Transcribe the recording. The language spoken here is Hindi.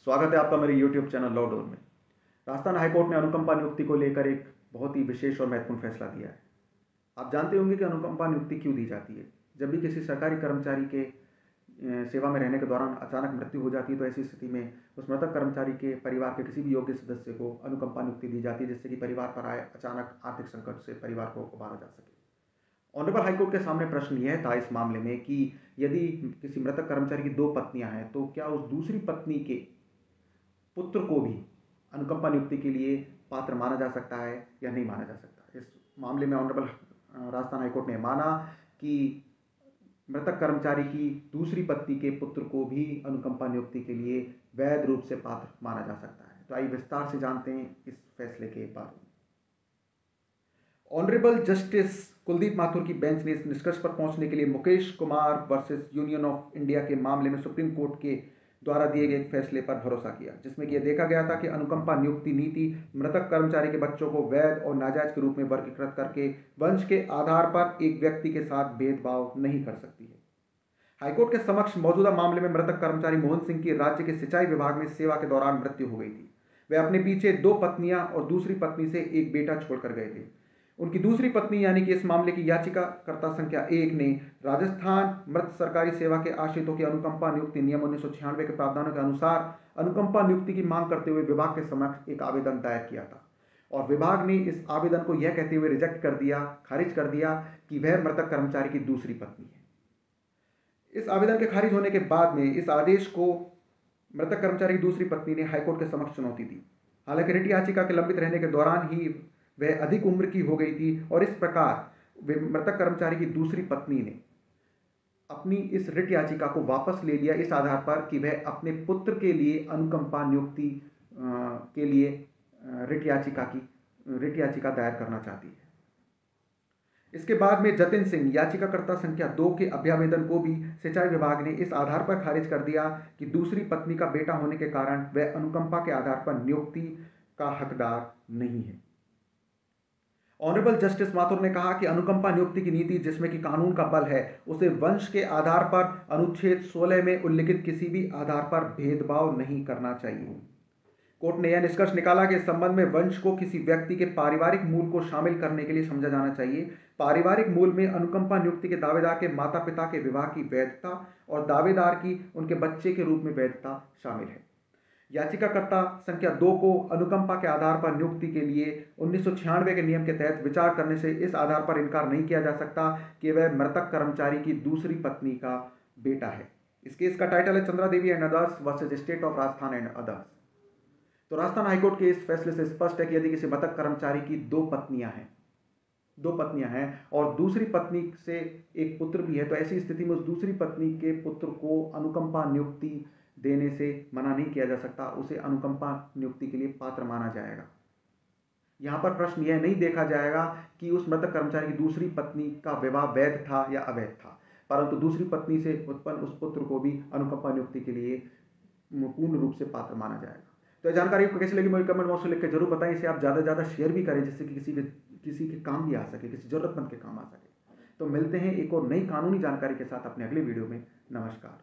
स्वागत है आपका मेरे YouTube चैनल लॉ डोर में। राजस्थान हाईकोर्ट ने अनुकंपा नियुक्ति को लेकर एक बहुत ही विशेष और महत्वपूर्ण फैसला दिया है। आप जानते होंगे कि अनुकंपा नियुक्ति क्यों दी जाती है। जब भी किसी सरकारी कर्मचारी के सेवा में रहने के दौरान अचानक मृत्यु हो जाती है तो ऐसी स्थिति में उस मृतक कर्मचारी के परिवार के किसी भी योग्य सदस्य को अनुकंपा नियुक्ति दी जाती है, जिससे कि परिवार पर आए अचानक आर्थिक संकट से परिवार को उबारा जा सके। ऑनरेबल हाईकोर्ट के सामने प्रश्न यह था इस मामले में कि यदि किसी मृतक कर्मचारी की 2 पत्नियां हैं तो क्या उस दूसरी पत्नी के पुत्र को भी अनुकंपा नियुक्ति के लिए पात्र माना जा सकता है या नहीं माना जा सकता। इस मामले में ऑनरेबल राजस्थान हाईकोर्ट ने माना कि मृतक कर्मचारी की दूसरी पत्नी के पुत्र को भी अनुकंपा नियुक्ति के लिए वैध रूप से पात्र माना जा सकता है। तो आइए विस्तार से जानते हैं इस फैसले के बारे में। ऑनरेबल जस्टिस कुलदीप माथुर की बेंच ने इस निष्कर्ष पर पहुंचने के लिए Mukesh Kumar versus union of India के मामले में सुप्रीम कोर्ट के द्वारा दिए गए एक फैसले पर भरोसा किया, जिसमें कि यह देखा गया था कि अनुकंपा नियुक्ति नीति मृतक कर्मचारी के बच्चों को वैध और नाजायज के रूप में वर्गीकृत करके वंश के आधार पर एक व्यक्ति के साथ भेदभाव नहीं कर सकती है। हाईकोर्ट के समक्ष मौजूदा मामले में मृतक कर्मचारी मोहन सिंह की राज्य के सिंचाई विभाग में सेवा के दौरान मृत्यु हो गई थी। वे अपने पीछे 2 पत्नियां और दूसरी पत्नी से एक बेटा छोड़कर गए थे। उनकी दूसरी पत्नी यानी कि इस मामले की याचिकाकर्ता संख्या 1 ने राजस्थान मृत सरकारी सेवा के आश्रितों की अनुकंपा नियुक्ति नियम 1996 के प्रावधानों के अनुसार अनुकंपा नियुक्ति की मांग करते हुए विभाग के समक्ष एक आवेदन दायर किया था, और विभाग ने इस आवेदन को यह कहते हुए रिजेक्ट कर दिया, खारिज कर दिया कि वह मृतक कर्मचारी की दूसरी पत्नी है। इस आवेदन के खारिज होने के बाद में इस आदेश को मृतक कर्मचारी की दूसरी पत्नी ने हाईकोर्ट के समक्ष चुनौती दी। हालांकि रिट याचिका के लंबित रहने के दौरान ही वह अधिक उम्र की हो गई थी, और इस प्रकार मृतक कर्मचारी की दूसरी पत्नी ने अपनी इस रिट याचिका को वापस ले लिया, इस आधार पर कि वह अपने पुत्र के लिए अनुकंपा नियुक्ति के लिए रिट याचिका दायर करना चाहती है। इसके बाद में जतिन सिंह याचिकाकर्ता संख्या 2 के अभ्यावेदन को भी सिंचाई विभाग ने इस आधार पर खारिज कर दिया कि दूसरी पत्नी का बेटा होने के कारण वह अनुकंपा के आधार पर नियुक्ति का हकदार नहीं है। ऑनरेबल जस्टिस माथुर ने कहा कि अनुकंपा नियुक्ति की नीति जिसमें कि कानून का बल है, उसे वंश के आधार पर अनुच्छेद 16 में उल्लिखित किसी भी आधार पर भेदभाव नहीं करना चाहिए। कोर्ट ने यह निष्कर्ष निकाला कि इस संबंध में वंश को किसी व्यक्ति के पारिवारिक मूल को शामिल करने के लिए समझा जाना चाहिए। पारिवारिक मूल में अनुकंपा नियुक्ति के दावेदार के माता पिता के विवाह की वैधता और दावेदार की उनके बच्चे के रूप में वैधता शामिल है। याचिकाकर्ता संख्या 2 को अनुकंपा के आधार पर नियुक्ति के लिए 1996 के नियम के तहत विचार करने से इस आधार पर इनकार नहीं किया जा सकता कि वह मृतक कर्मचारी की दूसरी पत्नी का बेटा है। इस केस का टाइटल है Chandra Devi and others versus state of Rajasthan and others. तो राजस्थान हाईकोर्ट के इस फैसले से स्पष्ट है कि यदि किसी मृतक कर्मचारी की 2 पत्नियां हैं और दूसरी पत्नी से एक पुत्र भी है, तो ऐसी स्थिति में उस दूसरी पत्नी के पुत्र को अनुकंपा नियुक्ति देने से मना नहीं किया जा सकता, उसे अनुकंपा नियुक्ति के लिए पात्र माना जाएगा। यहां पर प्रश्न यह नहीं देखा जाएगा कि उस मृतक कर्मचारी की दूसरी पत्नी का विवाह वैध था या अवैध था, परंतु दूसरी पत्नी से उत्पन्न उस पुत्र को भी अनुकंपा नियुक्ति के लिए पूर्ण रूप से पात्र माना जाएगा। तो यह जानकारी आपको कैसी लगी मुझे कमेंट बॉक्स में लिख के जरूर बताएं। इसे आप ज़्यादा से ज़्यादा शेयर भी करें, जिससे कि किसी के काम भी आ सके, किसी जरूरतमंद के काम आ सके। तो मिलते हैं एक और नई कानूनी जानकारी के साथ अपने अगले वीडियो में। नमस्कार।